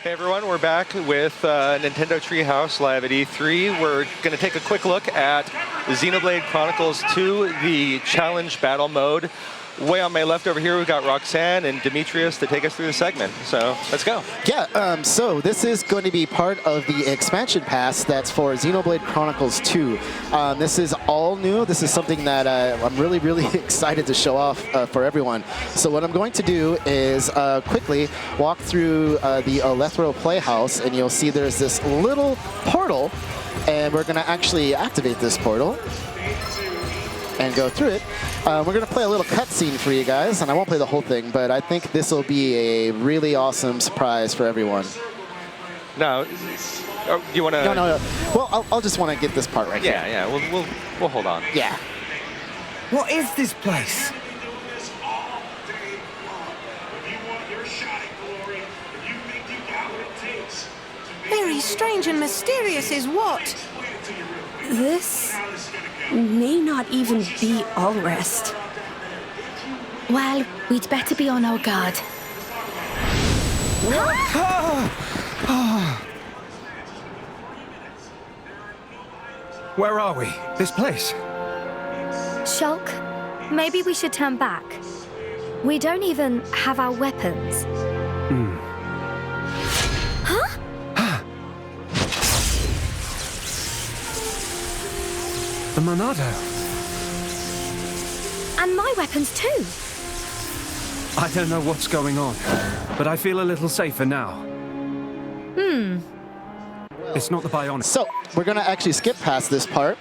Hey everyone, we're back with Nintendo Treehouse live at E3. We're going to take a quick look at Xenoblade Chronicles 2, the challenge battle mode. Way on my left over here, we've got Roxanne and Demetrius to take us through the segment. So let's go. Yeah, so this is going to be part of the expansion pass that's for Xenoblade Chronicles 2. This is all new. This is something that I'm really, really excited to show off for everyone. So what I'm going to do is quickly walk through the Alethro Playhouse, and you'll see there's this little portal, and we're going to actually activate this portal and go through it. We're going to play a little cutscene for you guys, and I won't play the whole thing, but I think this will be a really awesome surprise for everyone. No, you want to? No. Well, I'll just want to get this part right here. Yeah. We'll hold on. Yeah. What is this place? Very strange and mysterious is what? This may not even be all rest. Well, we'd better be on our guard. Where are we? This place? Shulk, maybe we should turn back. We don't even have our weapons. Huh? The Monado. And my weapons too. I don't know what's going on, but I feel a little safer now. It's not the bionic. So we're going to actually skip past this part,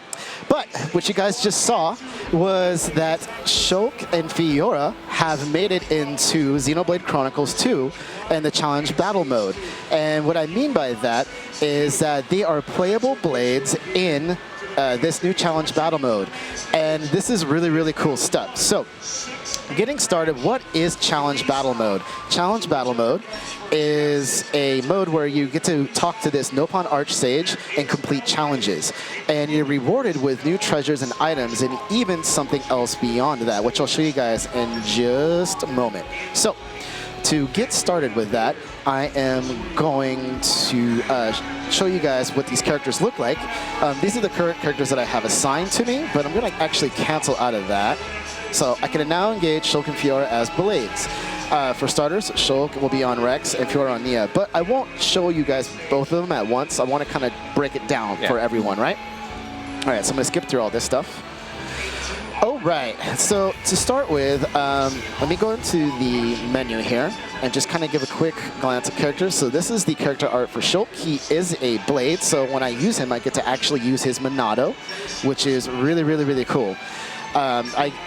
but what you guys just saw was that Shulk and Fiora have made it into Xenoblade Chronicles 2 and the challenge battle mode. And what I mean by that is that they are playable blades in this new challenge battle mode. And this is really, really cool stuff. So getting started, what is challenge battle mode? Challenge battle mode is a mode where you get to talk to this Nopon Archsage and complete challenges. And you're rewarded with new treasures and items and even something else beyond that, which I'll show you guys in just a moment. So to get started with that, I am going to show you guys what these characters look like. These are the current characters that I have assigned to me, but I'm going to actually cancel out of that. So I can now engage Shulk and Fiora as blades. For starters, Shulk will be on Rex and Fiora on Nia, but I won't show you guys both of them at once. I want to kind of break it down for everyone, right? All right, so I'm going to skip through all this stuff. All right, so to start with, let me go into the menu here and just kind of give a quick glance at characters. So this is the character art for Shulk. He is a blade, so when I use him, I get to actually use his Monado, which is really, really, really cool.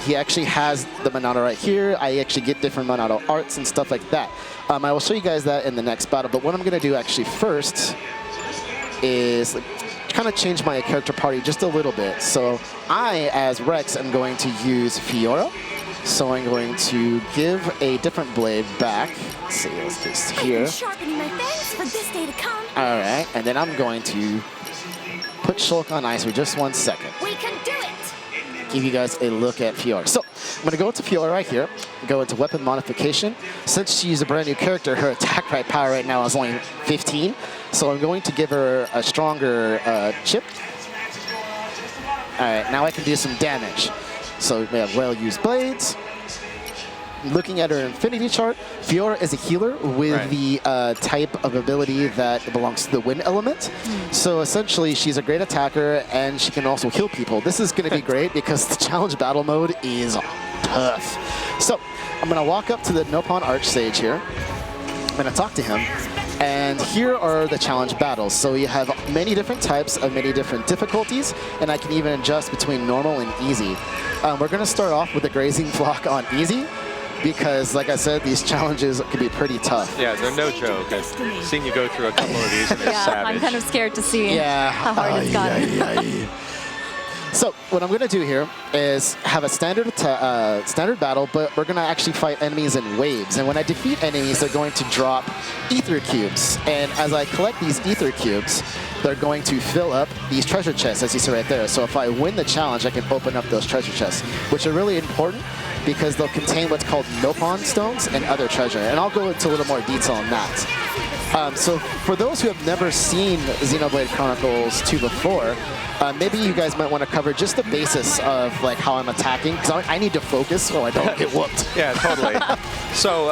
He actually has the Monado right here. I actually get different Monado arts and stuff like that. I will show you guys that in the next battle, but what I'm going to do actually first is kind of change my character party just a little bit. So I, as Rex, am going to use Fiora. So I'm going to give a different blade back. Let's see, let's just here. Sharpening my fangs for this day to come. All right, and then I'm going to put Shulk on ice for just 1 second. We can do it. Give you guys a look at Fiora. So I'm going to go into Fiora right here, go into weapon modification. Since she's a brand new character, her attack power right now is only 15. So I'm going to give her a stronger chip. All right, now I can do some damage. So we have well-used blades. Looking at her infinity chart, Fiora is a healer with the type of ability that belongs to the wind element. So essentially, she's a great attacker, and she can also heal people. This is going to be great because the challenge battle mode is tough. So I'm going to walk up to the Nopon Archsage here. I'm going to talk to him. And here are the challenge battles. So you have many different types of many different difficulties, and I can even adjust between normal and easy. We're going to start off with the grazing flock on easy, because, like I said, these challenges can be pretty tough. Yeah, they're no joke. I've seen you go through a couple of these, and it's savage. I'm kind of scared to see how hard it's gotten. So what I'm going to do here is have a standard battle, but we're going to actually fight enemies in waves. And when I defeat enemies, they're going to drop ether cubes. And as I collect these ether cubes, they're going to fill up these treasure chests, as you see right there. So if I win the challenge, I can open up those treasure chests, which are really important because they'll contain what's called Nopon stones and other treasure. And I'll go into a little more detail on that. So for those who have never seen Xenoblade Chronicles 2 before, maybe you guys might want to cover just the basis of like how I'm attacking, because I need to focus so I don't get whooped. Yeah, totally. So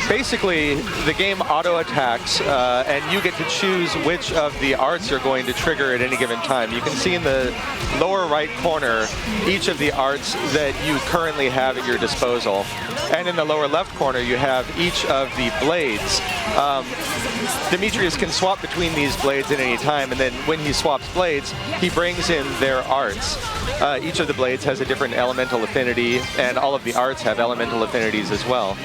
basically, the game auto-attacks, and you get to choose which of the arts you're going to trigger at any given time. You can see in the lower right corner each of the arts that you currently have at your disposal. And in the lower left corner, you have each of the blades. Demetrius can swap between these blades at any time, and then when he swaps blades, he brings in their arts. Each of the blades has a different elemental affinity, and all of the arts have elemental affinities as well.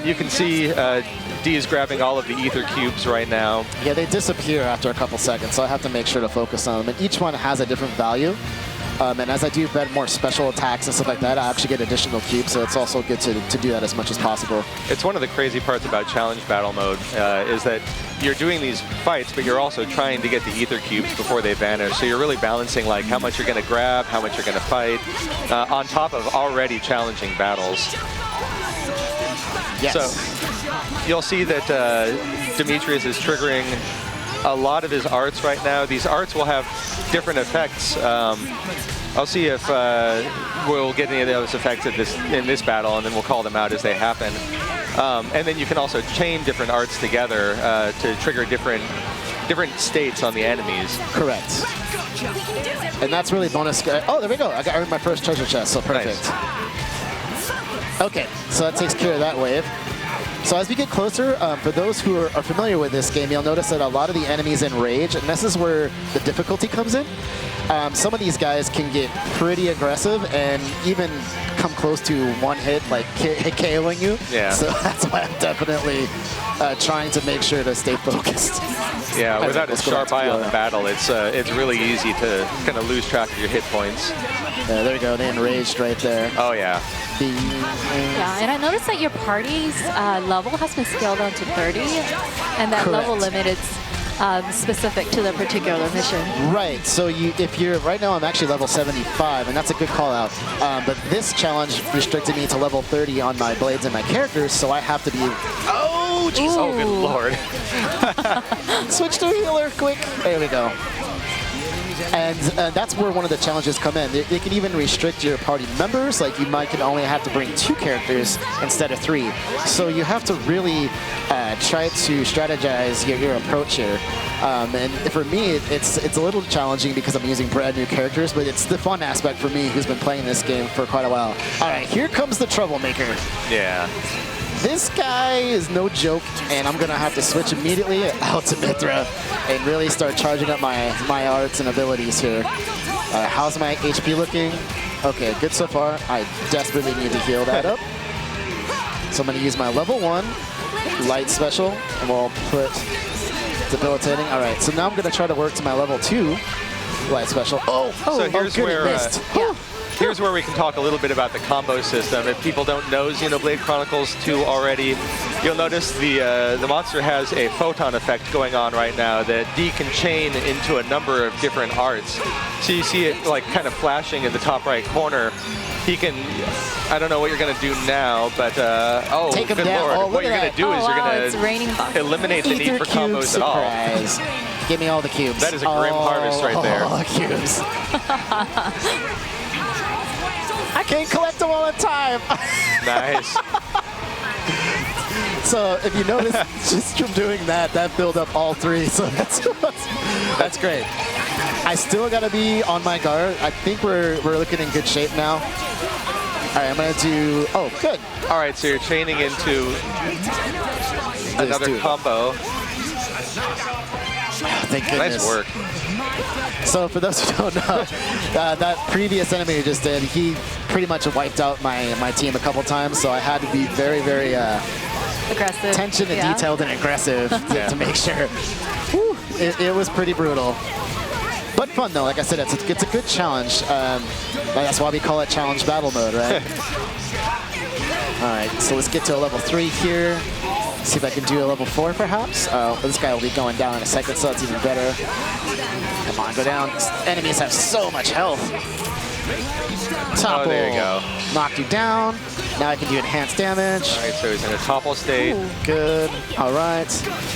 You can see D is grabbing all of the ether cubes right now. Yeah, they disappear after a couple seconds, so I have to make sure to focus on them. And each one has a different value. And as I do more special attacks and stuff like that, I actually get additional cubes, so it's also good to do that as much as possible. It's one of the crazy parts about challenge battle mode, is that you're doing these fights, but you're also trying to get the ether cubes before they vanish. So you're really balancing like how much you're going to grab, how much you're going to fight, on top of already challenging battles. Yes. So you'll see that Demetrius is triggering a lot of his arts right now. These arts will have different effects. I'll see if we'll get any of those effects in this battle, and then we'll call them out as they happen. And then you can also chain different arts together to trigger different states on the enemies. Correct. And that's really bonus. Oh, there we go. I got my first treasure chest, so perfect. Nice. Okay, so that takes care of that wave. So as we get closer, for those who are familiar with this game, you'll notice that a lot of the enemies enrage, and this is where the difficulty comes in. Some of these guys can get pretty aggressive and even come close to one hit, like KOing you. Yeah. So that's why I'm definitely trying to make sure to stay focused. Yeah, without a sharp eye on the battle, it's really easy to kind of lose track of your hit points. Yeah, there we go. They enraged right there. Oh, yeah. Yeah, and I noticed that your party's level has been scaled down to 30, and that level limit is specific to the particular mission. Right, so if you're, right now I'm actually level 75, and that's a good call out. But this challenge restricted me to level 30 on my blades and my characters, so I have to be, oh, jeez. Oh, good lord. Switch to healer, quick. There we go. And that's where one of the challenges come in. They can even restrict your party members, like you can only have to bring 2 characters instead of 3. So you have to really try to strategize your approach here. And for me, it's a little challenging because I'm using brand new characters, but it's the fun aspect for me who's been playing this game for quite a while. All right, here comes the troublemaker. Yeah. This guy is no joke, and I'm going to have to switch immediately out to Mithra and really start charging up my arts and abilities here. How's my HP looking? Okay, good so far. I desperately need to heal that up. So I'm going to use my level 1 light special, and we'll put debilitating. All right, so now I'm going to try to work to my level 2 light special. So here's where missed. here's where we can talk a little bit about the combo system. If people don't know Xenoblade Chronicles 2 already, you'll notice the monster has a photon effect going on right now that D can chain into a number of different arts. So you see it like kind of flashing in the top right corner. He can, I don't know what you're going to do now, but oh, Take him good down. lord. Oh, What you're going to do is you're it's raining going bugs. to eliminate the need for combos at all. Surprise. Give me all the cubes. That is a grim harvest right there. All the cubes. I can't collect them all in time. Nice. So if you notice, just from doing that filled up all 3. So that's great. I still got to be on my guard. I think we're looking in good shape now. All right, I'm going to do, oh, good. All right, so you're chaining into another combo. Thank goodness. Nice work. So for those who don't know, that previous enemy you just did, he pretty much wiped out my team a couple times, so I had to be very, very Aggressive. attention to detailed and aggressive to make sure. Whew, it was pretty brutal. But fun though, like I said, it's a good challenge. That's why we call it challenge battle mode, right? All right, so let's get to a level 3 here. See if I can do a level 4 perhaps. This guy will be going down in a second, so that's even better. Come on, go down. These enemies have so much health. Topple. Oh, there you go. Knocked you down. Now I can do enhanced damage. All right, so he's in a topple state. Ooh, good. All right.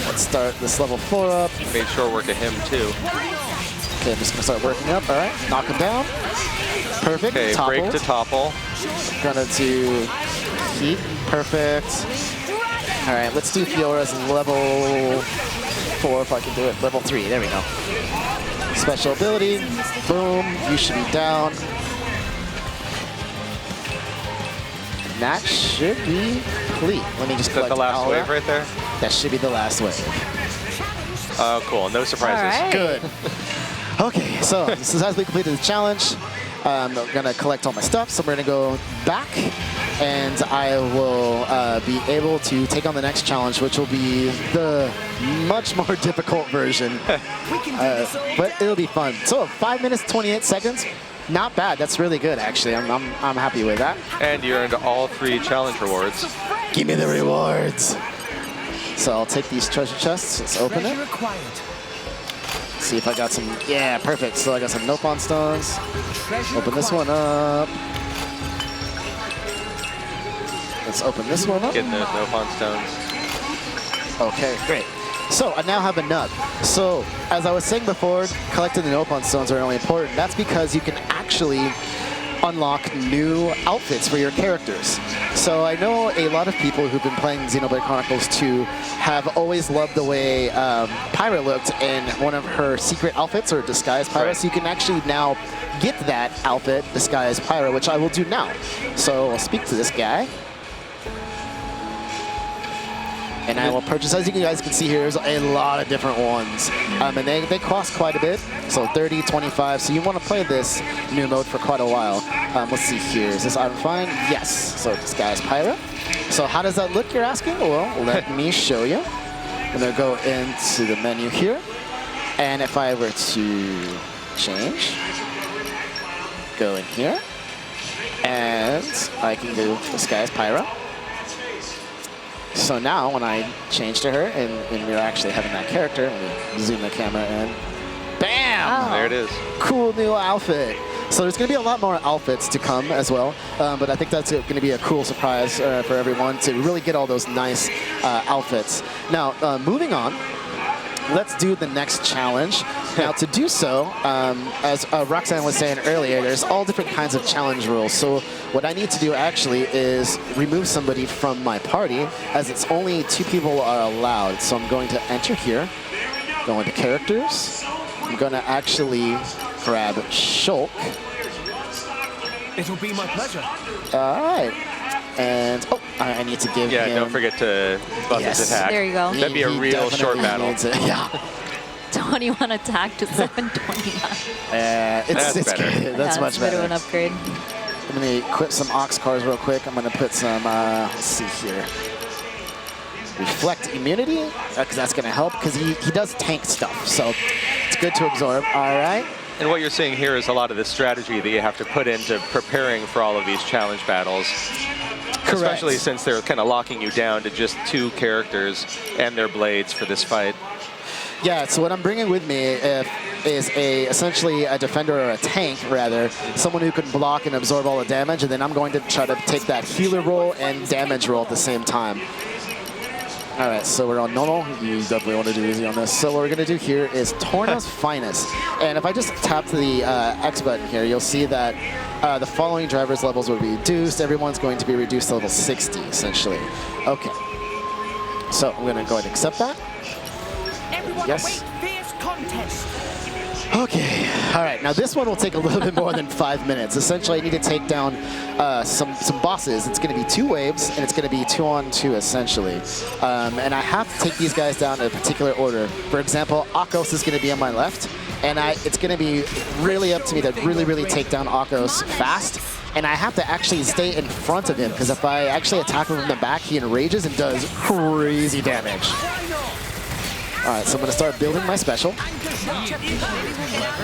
Let's start this level 4 up. Made short work of him, too. Okay, I'm just going to start working up. All right. Knock him down. Perfect. Okay, Toppled. break to topple. Gonna do heat. Perfect. All right, let's do Fiora's level 4 if I can do it. Level 3. There we go. Special ability. Boom. You should be down. That should be complete. Let me just Is that collect the last all wave that. right there? That should be the last wave. Oh, cool. No surprises. All right. Good. Okay, so this is as we completed the challenge. I'm gonna collect all my stuff, so we're gonna go back, and I will be able to take on the next challenge, which will be the much more difficult version. But it'll be fun. So 5 minutes, 28 seconds. Not bad. That's really good, actually. I'm happy with that. And you earned all 3 challenge rewards. Give me the rewards. So I'll take these treasure chests. Let's open it. See if I got some. Yeah, perfect. So I got some Nopon stones. Open this one up. Let's open this one up. Getting those Nopon stones. Okay, great. So I now have a nub. So as I was saying before, collecting the Nopon stones are really important. That's because you can actually unlock new outfits for your characters. So I know a lot of people who've been playing Xenoblade Chronicles 2 have always loved the way Pyra looked in one of her secret outfits, or disguised Pyra. Right. So you can actually now get that outfit, disguised Pyra, which I will do now. So I'll speak to this guy. And I will purchase, as you guys can see here, there's a lot of different ones. And they cost quite a bit, so 30, 25. So you want to play this new mode for quite a while. Let's see here, is this item fine? Yes, so this guy's Pyra. So how does that look, you're asking? Well, let me show you. I'm gonna go into the menu here. And if I were to change, go in here. And I can do this guy's Pyra. So now when I change to her and we're actually having that character, let me zoom the camera in. Bam! Oh. There it is. Cool new outfit. So there's going to be a lot more outfits to come as well, but I think that's going to be a cool surprise for everyone to really get all those nice outfits. Now, moving on, let's do the next challenge. Now, to do so, as Roxanne was saying earlier, there's all different kinds of challenge rules. So what I need to do actually is remove somebody from my party, as it's only 2 people are allowed. So I'm going to enter here, go into characters. I'm going to actually grab Shulk. It'll be my pleasure. All right. And, oh, I need to give him... Yeah, don't forget to buff Yes. his attack. There you go. That'd be a He real short definitely battle. needs it. Yeah. 21 attack to 729. That's it's better. good. That's Yeah, much it's a bit better. of an upgrade. I'm going to equip some Ox cars real quick. I'm going to put some, let's see here. Reflect immunity, because that's going to help, because he does tank stuff, so it's good to absorb. All right. And what you're seeing here is a lot of the strategy that you have to put into preparing for all of these challenge battles. Correct. Especially since they're kind of locking you down to just 2 characters and their blades for this fight. Yeah, so what I'm bringing with me is essentially a defender, or a tank, rather, someone who can block and absorb all the damage, and then I'm going to try to take that healer role and damage role at the same time. All right, so we're on normal. You definitely want to do easy on this. So what we're going to do here is Torna's Finest. And if I just tap to the X button here, you'll see that the following drivers' levels will be reduced. Everyone's going to be reduced to level 60, essentially. Okay. So I'm going to go ahead and accept that. Yes. Okay. All right. Now this one will take a little bit more than 5 minutes. Essentially, I need to take down some bosses. It's going to be 2 waves, and it's going to be 2-on-2 essentially. And I have to take these guys down in a particular order. For example, Akos is going to be on my left, and it's going to be really up to me to really take down Akos fast. And I have to actually stay in front of him, because if I actually attack him from the back, he enrages and does crazy damage. All right, so I'm going to start building my special.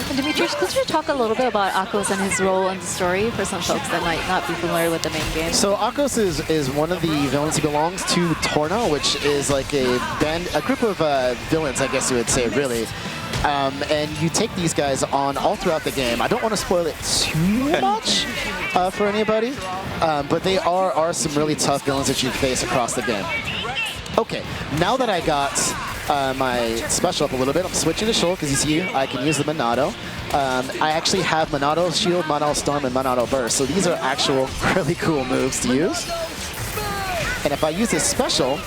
And Demetrius, could you talk a little bit about Akos and his role in the story for some folks that might not be familiar with the main game? So Akos is one of the villains. He belongs to Torna, which is like a group of villains, I guess you would say, really. And you take these guys on all throughout the game. I don't want to spoil it too much for anybody, but they are some really tough villains that you face across the game. Okay, now that I got my special up a little bit, I'm switching to Shulk, because you see I can use the Monado. I actually have Monado Shield, Monado Storm, and Monado Burst, so these are actual really cool moves to use. And if I use this special,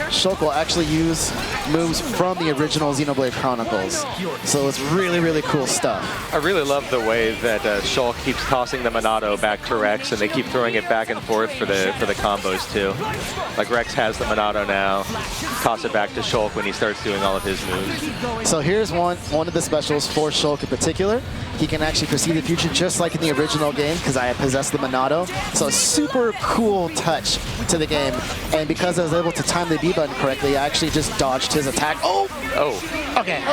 Shulk will actually use moves from the original Xenoblade Chronicles. So it's really, really cool stuff. I really love the way that Shulk keeps tossing the Monado back to Rex, and they keep throwing it back and forth for the combos too. Like Rex has the Monado now, toss it back to Shulk when he starts doing all of his moves. So here's one of the specials for Shulk in particular. He can actually foresee the future just like in the original game because I possess the Monado. So super cool touch to the game. And because I was able to time the B button correctly, I actually just dodged his attack. Oh! Oh. Okay.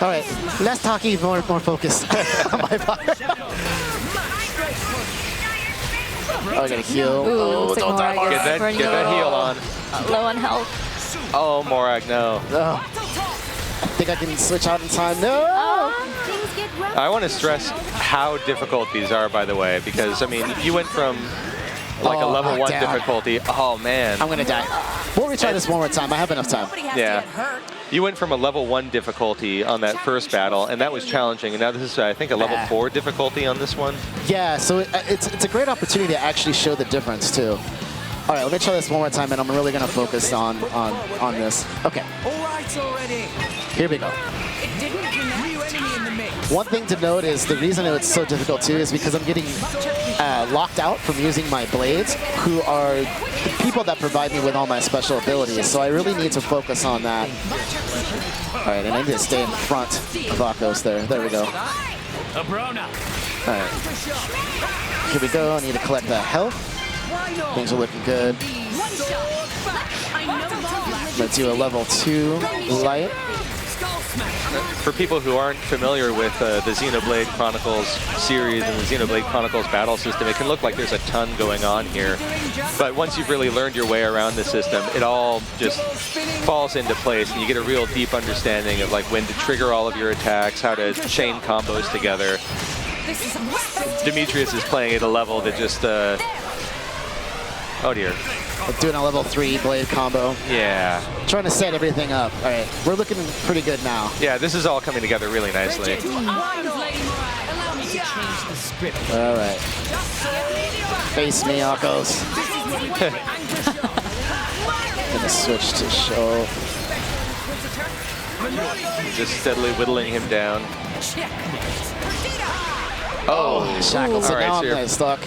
All right. Less talky, more focus on my part. Oh, I gotta heal. Ooh, Oh, don't die, Morag is Get burning that heal on. low on health. Oh, Morag, no. Oh. I think I can switch out in time. No! I want to stress how difficult these are, by the way, because, I mean, you went from like a level 1 damn. difficulty. Oh, man. I'm gonna die. We'll retry this one more time. I have enough time. Yeah. You went from a level 1 difficulty on that first battle, and that was challenging, and now this is, I think, a level 4 difficulty on this one. Yeah, so it's a great opportunity to actually show the difference, too. All right, let me try this one more time, and I'm really gonna focus on this. Okay. Here we go. One thing to note is the reason it's so difficult too is because I'm getting locked out from using my blades, who are the people that provide me with all my special abilities. So I really need to focus on that. All right, and I need to stay in front of Akos there. There we go. All right. Here we go. I need to collect that health. Things are looking good. Let's do a level 2 light. For people who aren't familiar with the Xenoblade Chronicles series and the Xenoblade Chronicles battle system, it can look like there's a ton going on here. But once you've really learned your way around the system, it all just falls into place, and you get a real deep understanding of like when to trigger all of your attacks, how to chain combos together. Demetrius is playing at a level that just, oh dear. I'm doing a level 3 blade combo. Yeah. Trying to set everything up. All right, we're looking pretty good now. Yeah, this is all coming together really nicely. All right. Face me, Akos. Gonna switch to show. Just steadily whittling him down. Oh, shackles. So All right, now so I'm stuck.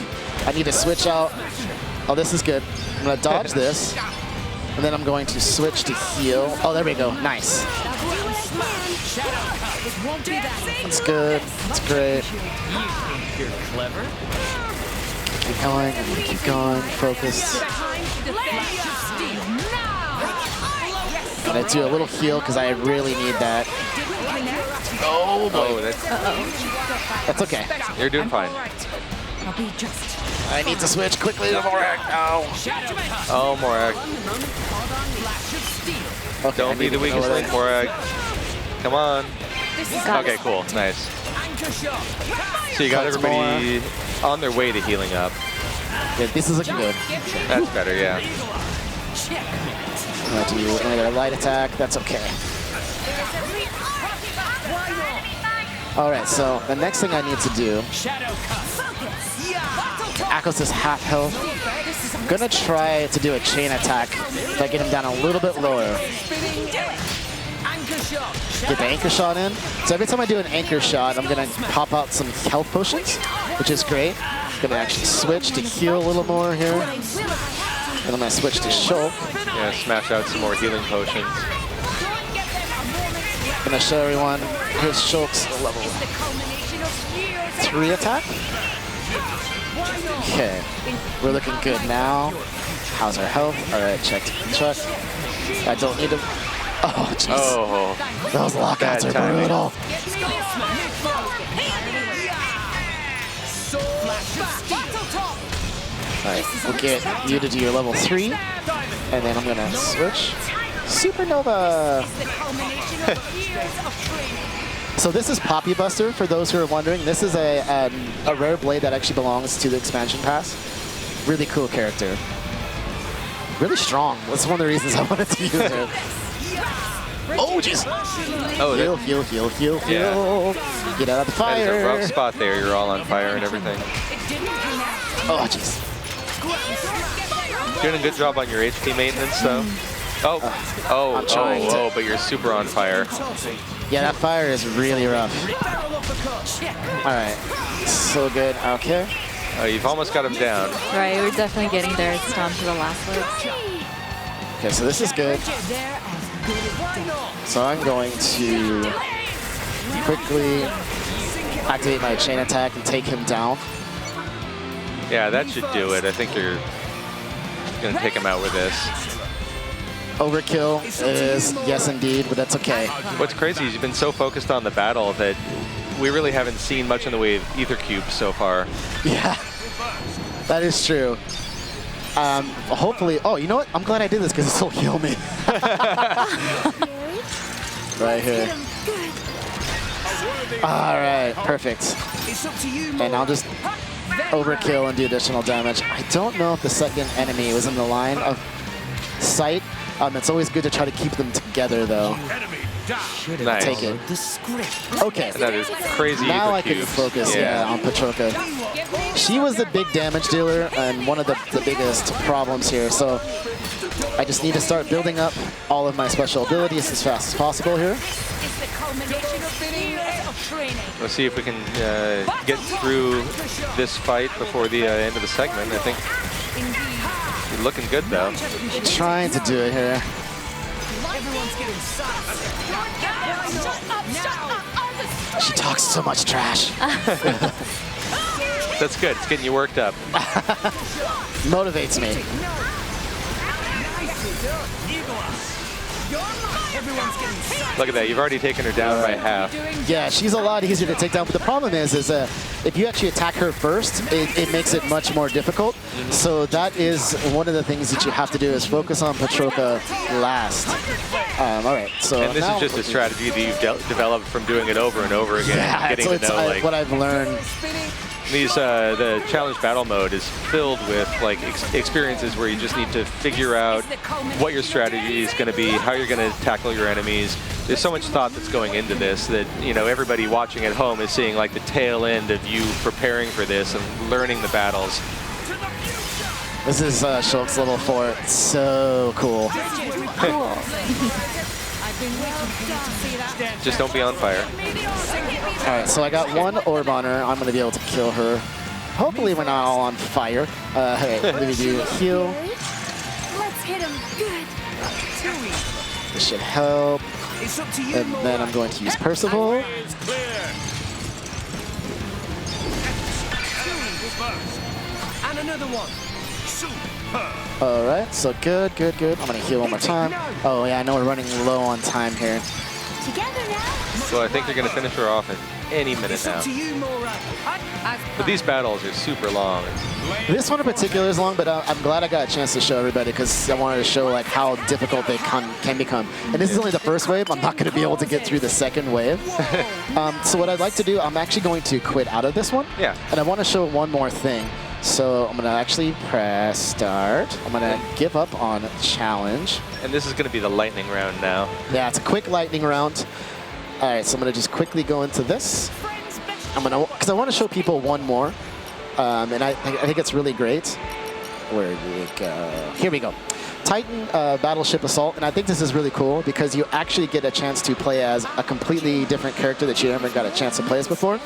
I need to switch out. Oh, this is good. I'm gonna dodge this, and then I'm going to switch to heal. Oh, there we go. Nice. That's good. That's great. Keep going. I'm gonna keep going. Focus. I'm gonna do a little heal because I really need that. Oh boy. That's okay. You're doing fine. I need to switch quickly to Morag. Oh. Oh, Morag. Okay, Don't be the weakest link, Morag. Come on. Got Okay, it. cool. Nice. So you got everybody on their way to healing up. Yeah, this is looking good. That's better, yeah. I'm gonna do another light attack. That's okay. All right, so the next thing I need to do. Akos is half health. I'm gonna try to do a chain attack if I get him down a little bit lower. Get the anchor shot in. So every time I do an anchor shot, I'm gonna pop out some health potions, which is great. I'm gonna actually switch to heal a little more here. And I'm gonna switch to Shulk. Yeah, smash out some more healing potions. I'm gonna show everyone, here's Shulk's level 3 attack. Okay, we're looking good now. How's our health? All right, check. I don't need to. Oh, jeez. Oh, Those lockouts bad are timing. brutal. Alright, we'll get you to do your level 3, and then I'm gonna switch. Supernova! So this is Poppy Buster, for those who are wondering. This is a rare blade that actually belongs to the expansion pass. Really cool character. Really strong. That's one of the reasons I wanted to use her. Oh, jeez! Oh, Heal, heal, heal, heal, heal. Get out of the that is fire. a rough spot there. You're all on fire and everything. Oh, jeez. Doing a good job on your HP maintenance, though. Oh, but you're super on fire. Yeah, that fire is really rough. Alright, so good. Okay. Oh, you've almost got him down. Right, we're definitely getting there. It's down to the last word. Okay, so this is good. So I'm going to quickly activate my chain attack and take him down. Yeah, that should do it. I think you're going to take him out with this. Overkill is, yes indeed, but that's okay. What's crazy is you've been so focused on the battle that we really haven't seen much in the way of ether cubes so far. Yeah, that is true. Hopefully, oh, you know what? I'm glad I did this because this will heal me. Right here. All right, perfect. And I'll just overkill and do additional damage. I don't know if the second enemy was in the line of sight. It's always good to try to keep them together, though. Nice. Take it. Okay. That is crazy. Now I ether can cubes. focus, on Patroka. She was the big damage dealer and one of the biggest problems here. So I just need to start building up all of my special abilities as fast as possible here. Let's see if we can get through this fight before the end of the segment. I think you're looking good, though. Trying to do it here. She talks so much trash. That's good. It's getting you worked up. Motivates me. Look at that. You've already taken her down by half. Yeah, she's a lot easier to take down, but the problem is if you actually attack her first, it makes it much more difficult. So that is one of the things that you have to do is focus on Patroka last. All right, so And this now is just a strategy that you've developed from doing it over and over again. Yeah, getting so to it's know, like, what I've learned. these the challenge battle mode is filled with like experiences where you just need to figure out what your strategy is going to be, how you're going to tackle your enemies. There's so much thought that's going into this that, you know, everybody watching at home is seeing like the tail end of you preparing for this and learning the battles. This is Shulk's level 4. It's so cool. Cool. Just don't be on fire. All right, so I got one orb on her. I'm going to be able to kill her. Hopefully we're not all on fire. Hey, let me do heal. Let's hit him good. This should help. And then I'm going to use Percival. And another one. All right, so good, good, good. I'm going to heal one more time. Oh, yeah, I know we're running low on time here. Together now. So I think they're going to finish her off at any minute now. But these battles are super long. This one in particular is long, but I'm glad I got a chance to show everybody because I wanted to show like how difficult they can become. And this is only the first wave. I'm not going to be able to get through the second wave. So what I'd like to do, I'm actually going to quit out of this one. Yeah. And I want to show one more thing. So I'm going to actually press start. I'm going to give up on challenge. And this is going to be the lightning round now. Yeah, it's a quick lightning round. All right, so I'm going to just quickly go into this. I'm going to, because I want to show people one more. And I think it's really great. Where do we go? Here we go. Titan Battleship Assault, and I think this is really cool because you actually get a chance to play as a completely different character that you never got a chance to play as before.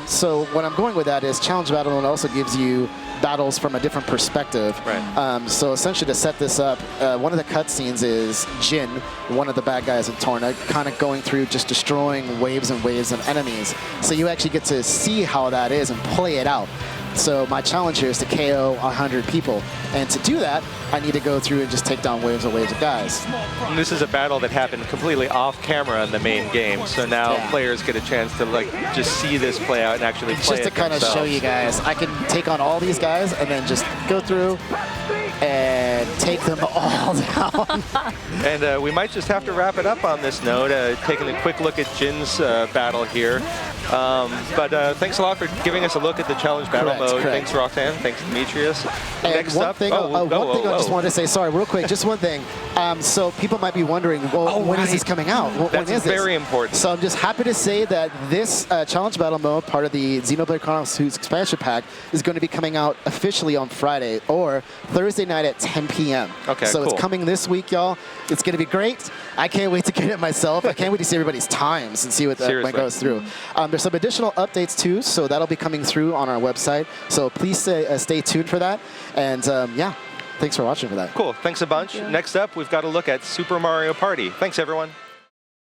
So what I'm going with that is Challenge Battle, and also gives you battles from a different perspective. Right. So essentially to set this up, one of the cutscenes is Jin, one of the bad guys in Torna, kind of going through just destroying waves and waves of enemies. So you actually get to see how that is and play it out. So my challenge here is to KO 100 people. And to do that, I need to go through and just take down waves and waves of guys. And this is a battle that happened completely off camera in the main game, so now players get a chance to like just see this play out and actually play Just to it kind of show themselves. you guys, I can take on all these guys and then just go through and take them all down. And we might just have to wrap it up on this note, taking a quick look at Jin's battle here. But thanks a lot for giving us a look at the challenge battle mode. Correct. Thanks, Roxanne. Thanks, Demetrius. And Next one up, thing, one thing I just wanted to say, sorry, real quick, just one thing. So people might be wondering, well, when is this coming out? When That's is this? very important. So I'm just happy to say that this challenge battle mode, part of the Xenoblade Chronicles 2 expansion pack, is going to be coming out officially on Friday or Thursday night at 10 p.m. Okay, so cool. it's coming this week, y'all. It's going to be great. I can't wait to get it myself. I can't wait to see everybody's times and see what that goes through. There's some additional updates too, so that'll be coming through on our website. So please stay tuned for that. And yeah, thanks for watching for that. Cool. Thanks a bunch. Next up, we've got a look at Super Mario Party. Thanks, everyone.